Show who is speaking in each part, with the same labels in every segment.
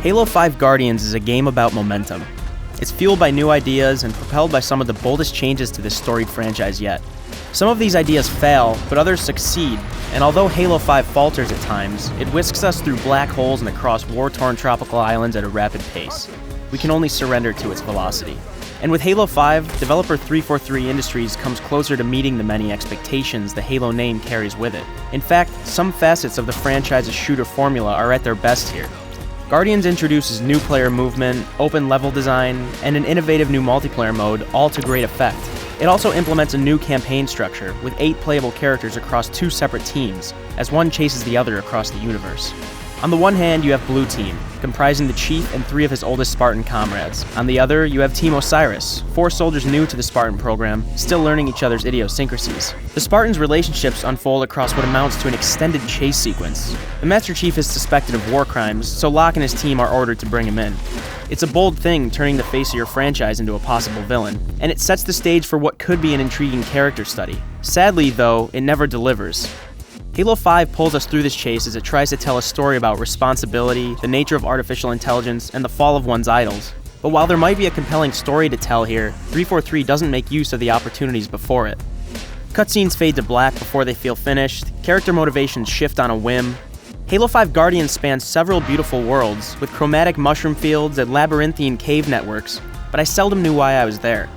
Speaker 1: Halo 5 Guardians is a game about momentum. It's fueled by new ideas and propelled by some of the boldest changes to this storied franchise yet. Some of these ideas fail, but others succeed, and although Halo 5 falters at times, it whisks us through black holes and across war-torn tropical islands at a rapid pace. We can only surrender to its velocity. And with Halo 5, developer 343 Industries comes closer to meeting the many expectations the Halo name carries with it. In fact, some facets of the franchise's shooter formula are at their best here. Guardians introduces new player movement, open level design, and an innovative new multiplayer mode, all to great effect. It also implements a new campaign structure, with 8 playable characters across 2 separate teams, as one chases the other across the universe. On the one hand, you have Blue Team, comprising the Chief and 3 of his oldest Spartan comrades. On the other, you have Team Osiris, 4 soldiers new to the Spartan program, still learning each other's idiosyncrasies. The Spartans' relationships unfold across what amounts to an extended chase sequence. The Master Chief is suspected of war crimes, so Locke and his team are ordered to bring him in. It's a bold thing, turning the face of your franchise into a possible villain, and it sets the stage for what could be an intriguing character study. Sadly, though, it never delivers. Halo 5 pulls us through this chase as it tries to tell a story about responsibility, the nature of artificial intelligence, and the fall of one's idols. But while there might be a compelling story to tell here, 343 doesn't make use of the opportunities before it. Cutscenes fade to black before they feel finished, character motivations shift on a whim. Halo 5 Guardians spans several beautiful worlds, with chromatic mushroom fields and labyrinthine cave networks, but I seldom knew why I was there.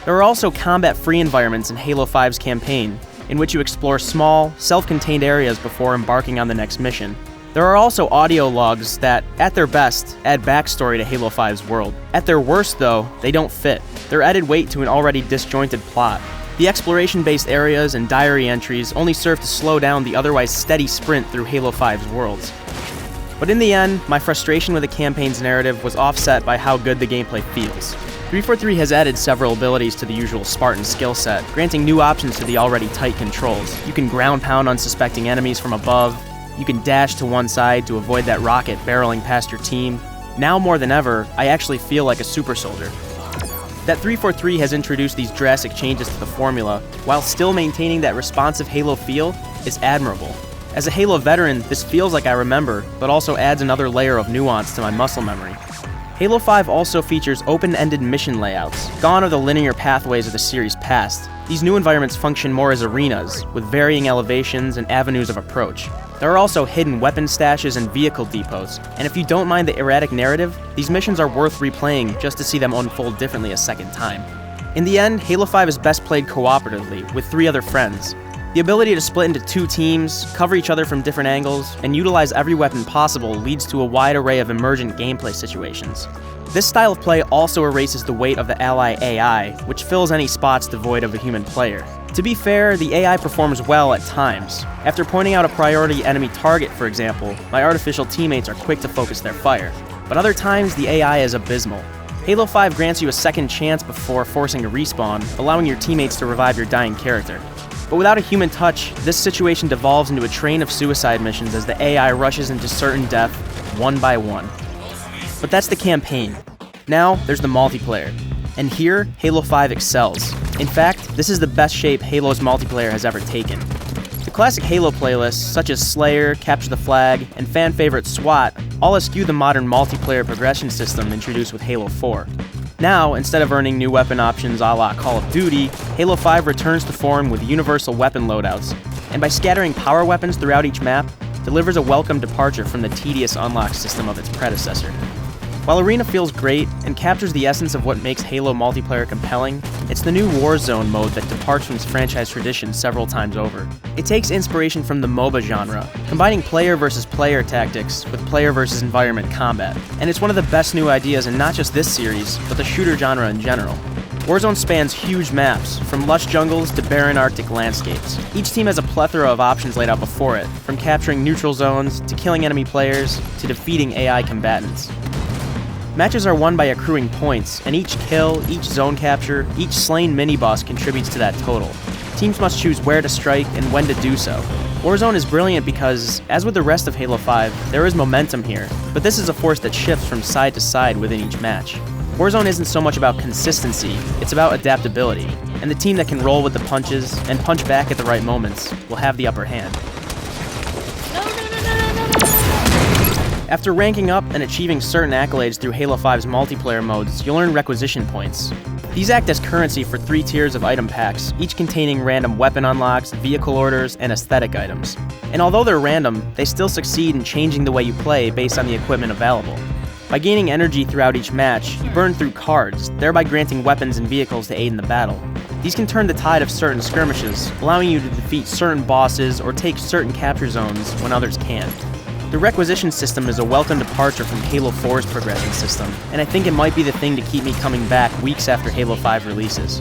Speaker 1: There are also combat-free environments in Halo 5's campaign, in which you explore small, self-contained areas before embarking on the next mission. There are also audio logs that, at their best, add backstory to Halo 5's world. At their worst, though, they don't fit. They're added weight to an already disjointed plot. The exploration-based areas and diary entries only serve to slow down the otherwise steady sprint through Halo 5's worlds. But in the end, my frustration with the campaign's narrative was offset by how good the gameplay feels. 343 has added several abilities to the usual Spartan skill set, granting new options to the already tight controls. You can ground pound unsuspecting enemies from above, you can dash to one side to avoid that rocket barreling past your team. Now more than ever, I actually feel like a super soldier. That 343 has introduced these drastic changes to the formula, while still maintaining that responsive Halo feel, is admirable. As a Halo veteran, this feels like I remember, but also adds another layer of nuance to my muscle memory. Halo 5 also features open-ended mission layouts, gone are the linear pathways of the series past. These new environments function more as arenas, with varying elevations and avenues of approach. There are also hidden weapon stashes and vehicle depots, and if you don't mind the erratic narrative, these missions are worth replaying just to see them unfold differently a second time. In the end, Halo 5 is best played cooperatively, with 3 other friends. The ability to split into 2 teams, cover each other from different angles, and utilize every weapon possible leads to a wide array of emergent gameplay situations. This style of play also erases the weight of the ally AI, which fills any spots devoid of a human player. To be fair, the AI performs well at times. After pointing out a priority enemy target, for example, my artificial teammates are quick to focus their fire. But other times, the AI is abysmal. Halo 5 grants you a second chance before forcing a respawn, allowing your teammates to revive your dying character. But without a human touch, this situation devolves into a train of suicide missions as the AI rushes into certain death, one by one. But that's the campaign. Now, there's the multiplayer. And here, Halo 5 excels. In fact, this is the best shape Halo's multiplayer has ever taken. The classic Halo playlists, such as Slayer, Capture the Flag, and fan favorite SWAT, all eschew the modern multiplayer progression system introduced with Halo 4. Now, instead of earning new weapon options a la Call of Duty, Halo 5 returns to form with universal weapon loadouts, and by scattering power weapons throughout each map, delivers a welcome departure from the tedious unlock system of its predecessor. While Arena feels great and captures the essence of what makes Halo multiplayer compelling, it's the new Warzone mode that departs from its franchise tradition several times over. It takes inspiration from the MOBA genre, combining player versus player tactics with player versus environment combat, and it's one of the best new ideas in not just this series, but the shooter genre in general. Warzone spans huge maps, from lush jungles to barren Arctic landscapes. Each team has a plethora of options laid out before it, from capturing neutral zones, to killing enemy players, to defeating AI combatants. Matches are won by accruing points, and each kill, each zone capture, each slain mini-boss contributes to that total. Teams must choose where to strike and when to do so. Warzone is brilliant because, as with the rest of Halo 5, there is momentum here, but this is a force that shifts from side to side within each match. Warzone isn't so much about consistency, it's about adaptability, and the team that can roll with the punches and punch back at the right moments will have the upper hand. After ranking up and achieving certain accolades through Halo 5's multiplayer modes, you'll earn requisition points. These act as currency for 3 tiers of item packs, each containing random weapon unlocks, vehicle orders, and aesthetic items. And although they're random, they still succeed in changing the way you play based on the equipment available. By gaining energy throughout each match, you burn through cards, thereby granting weapons and vehicles to aid in the battle. These can turn the tide of certain skirmishes, allowing you to defeat certain bosses or take certain capture zones when others can't. The requisition system is a welcome departure from Halo 4's progression system, and I think it might be the thing to keep me coming back weeks after Halo 5 releases.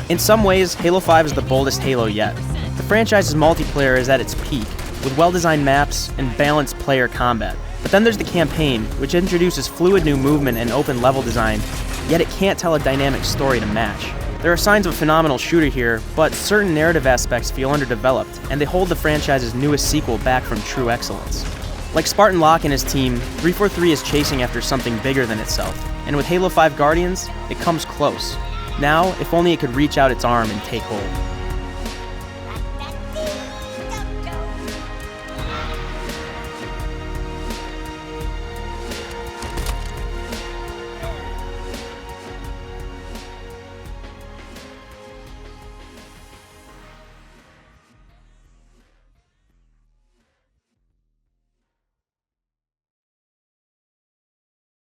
Speaker 1: In some ways, Halo 5 is the boldest Halo yet. The franchise's multiplayer is at its peak, with well-designed maps and balanced player combat. But then there's the campaign, which introduces fluid new movement and open level design, yet it can't tell a dynamic story to match. There are signs of a phenomenal shooter here, but certain narrative aspects feel underdeveloped, and they hold the franchise's newest sequel back from true excellence. Like Spartan Locke and his team, 343 is chasing after something bigger than itself, and with Halo 5 Guardians, it comes close. Now, if only it could reach out its arm and take hold.